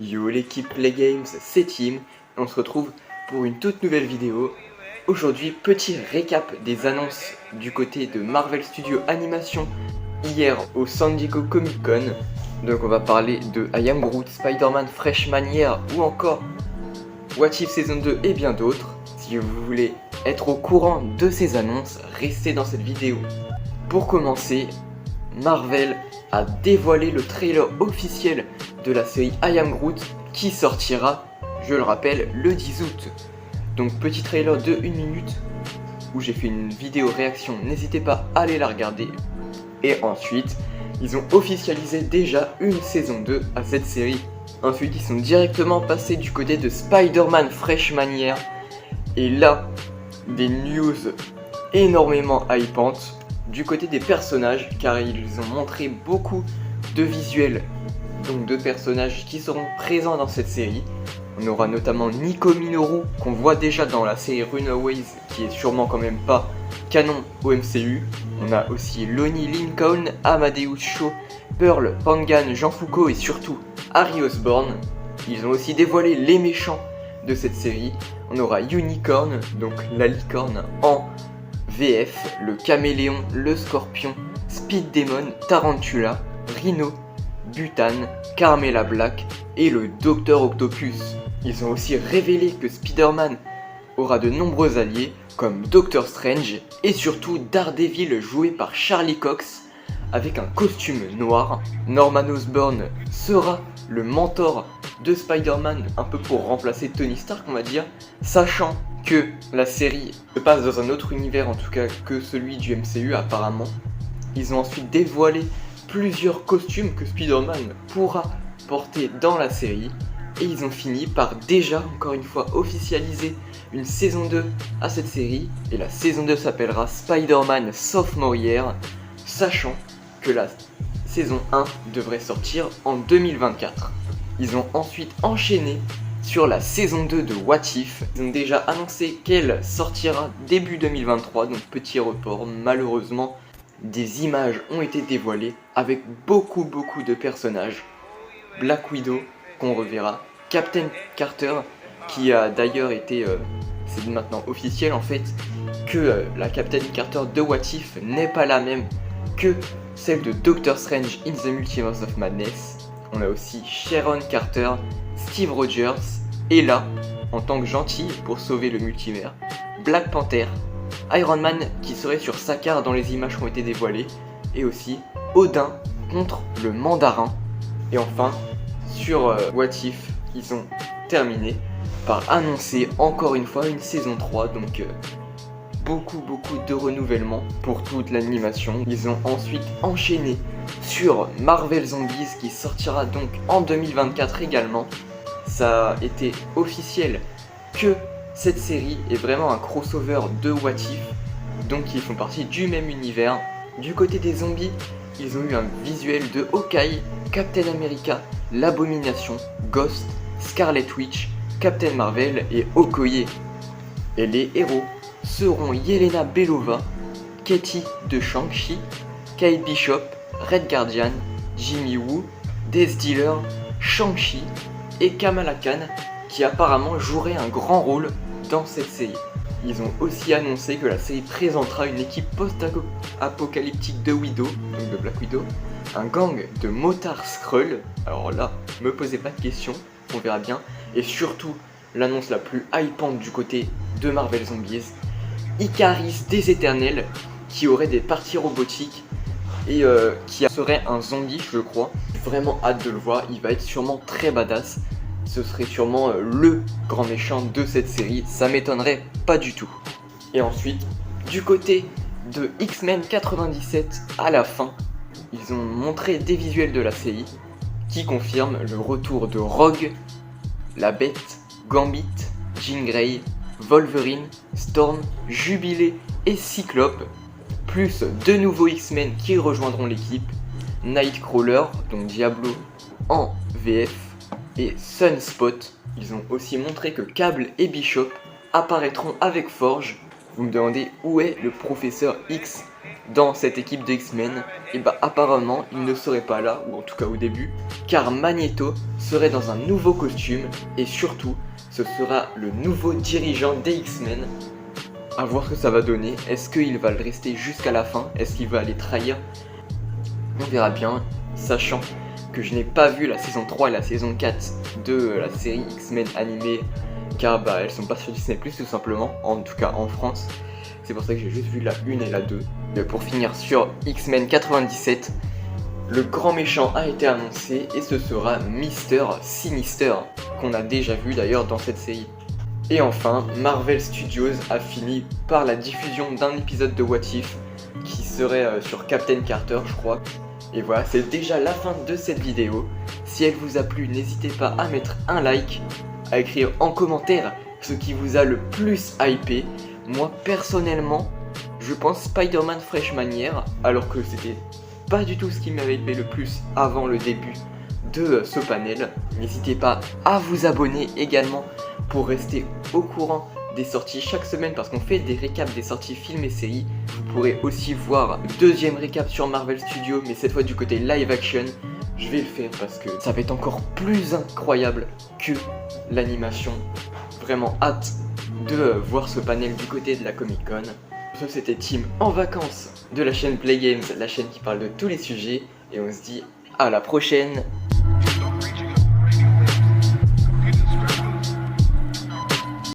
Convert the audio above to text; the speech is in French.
Yo l'équipe Play Games, c'est Tim, et on se retrouve pour une toute nouvelle vidéo. Aujourd'hui, petit récap des annonces du côté de Marvel Studios Animation hier au San Diego Comic Con. Donc on va parler de I Am Groot, Spider-Man Freshman Year ou encore What If Saison 2 et bien d'autres. Si vous voulez être au courant de ces annonces, restez dans cette vidéo. Pour commencer, Marvel a dévoilé le trailer officiel de la série I Am Groot qui sortira, je le rappelle, le 10 août. Donc petit trailer de 1 minute où j'ai fait une vidéo réaction, n'hésitez pas à aller la regarder. Et ensuite, ils ont officialisé déjà une saison 2 à cette série. Ensuite, ils sont directement passés du côté de Spider-Man Freshman Year. Et là, des news énormément hypantes du côté des personnages, car ils ont montré beaucoup de visuels, donc de personnages qui seront présents dans cette série. On aura notamment Nico Minoru, qu'on voit déjà dans la série Runaways, qui est sûrement quand même pas canon au MCU. On a aussi Lonnie Lincoln, Amadeus Cho, Pearl, Pangan, Jean Foucault et surtout Harry Osborn. Ils ont aussi dévoilé les méchants de cette série. On aura Unicorn, donc la licorne en VF, le caméléon, le scorpion, Speed Demon, Tarantula, Rhino, Butane, Carmela Black et le Docteur Octopus. Ils ont aussi révélé que Spider-Man aura de nombreux alliés comme Doctor Strange et surtout Daredevil joué par Charlie Cox avec un costume noir. Norman Osborn sera le mentor de Spider-Man, un peu pour remplacer Tony Stark on va dire, sachant que la série se passe dans un autre univers en tout cas que celui du MCU apparemment. Ils ont ensuite dévoilé plusieurs costumes que Spider-Man pourra porter dans la série et ils ont fini par déjà encore une fois officialiser une saison 2 à cette série et la saison 2 s'appellera Spider-Man Sophomore Year, sachant que la saison 1 devrait sortir en 2024. Ils ont ensuite enchaîné sur la saison 2 de What If. Ils ont déjà annoncé qu'elle sortira début 2023, donc petit report. Malheureusement, des images ont été dévoilées avec beaucoup de personnages. Black Widow, qu'on reverra, Captain Carter, qui a d'ailleurs été, c'est maintenant officiel en fait, que la Captain Carter de What If n'est pas la même que celle de Doctor Strange in the Multiverse of Madness. On a aussi Sharon Carter, Steve Rogers, et là, en tant que gentil pour sauver le multivers, Black Panther, Iron Man qui serait sur Sakaar dans les images qui ont été dévoilées, et aussi Odin contre le Mandarin. Et enfin, sur What If, ils ont terminé par annoncer encore une fois une saison 3, donc beaucoup de renouvellement pour toute l'animation. Ils ont ensuite enchaîné sur Marvel Zombies qui sortira donc en 2024 également. Ça a été officiel que cette série est vraiment un crossover de What If, donc ils font partie du même univers. Du côté des zombies, ils ont eu un visuel de Hawkeye, Captain America, l'Abomination, Ghost, Scarlet Witch, Captain Marvel et Okoye. Et les héros seront Yelena Belova, Katie de Shang-Chi, Kate Bishop, Red Guardian, Jimmy Woo, Death Dealer, Shang-Chi et Kamala Khan qui apparemment jouerait un grand rôle dans cette série. Ils ont aussi annoncé que la série présentera une équipe post-apocalyptique de Widow, donc de Black Widow, un gang de motards Skrull, alors là, me posez pas de questions, on verra bien, et surtout l'annonce la plus hypante du côté de Marvel Zombies, Icaris des Éternels, qui aurait des parties robotiques et qui serait un zombie je crois. J'ai vraiment hâte de le voir, il va être sûrement très badass. Ce serait sûrement le grand méchant de cette série, ça m'étonnerait pas du tout. Et ensuite, du côté de X-Men 97, à la fin, ils ont montré des visuels de la série qui confirment le retour de Rogue, la Bête, Gambit, Jean Grey, Wolverine, Storm, Jubilé et Cyclope, plus deux nouveaux X-Men qui rejoindront l'équipe, Nightcrawler, donc Diablo en VF, et Sunspot. Ils ont aussi montré que Cable et Bishop apparaîtront avec Forge. Vous me demandez où est le professeur X dans cette équipe de X-Men, et bah apparemment il ne serait pas là, ou en tout cas au début, car Magneto serait dans un nouveau costume, et surtout, ce sera le nouveau dirigeant des X-Men. À voir ce que ça va donner. Est-ce qu'il va le rester jusqu'à la fin? Est-ce qu'il va aller trahir? On verra bien, sachant que je n'ai pas vu la saison 3 et la saison 4 de la série X-Men animée, car bah elles sont pas sur Disney+, tout simplement, en tout cas en France. C'est pour ça que j'ai juste vu la 1 et la 2. Et pour finir sur X-Men 97, le grand méchant a été annoncé et ce sera Mister Sinister, qu'on a déjà vu d'ailleurs dans cette série. Et enfin, Marvel Studios a fini par la diffusion d'un épisode de What If qui serait sur Captain Carter, je crois. Et voilà, c'est déjà la fin de cette vidéo. Si elle vous a plu, n'hésitez pas à mettre un like, à écrire en commentaire ce qui vous a le plus hypé. Moi personnellement, je pense Spider-Man Freshman Year, alors que c'était pas du tout ce qui m'avait hypé le plus avant le début de ce panel. N'hésitez pas à vous abonner également pour rester au courant des sorties chaque semaine, parce qu'on fait des récaps des sorties films et séries. Vous pourrez aussi voir le deuxième récap sur Marvel Studios, mais cette fois du côté live action. Je vais le faire parce que ça va être encore plus incroyable que l'animation. Vraiment hâte de voir ce panel du côté de la Comic Con. Ça, c'était Tim en vacances de la chaîne Play Games, la chaîne qui parle de tous les sujets, et on se dit à la prochaine.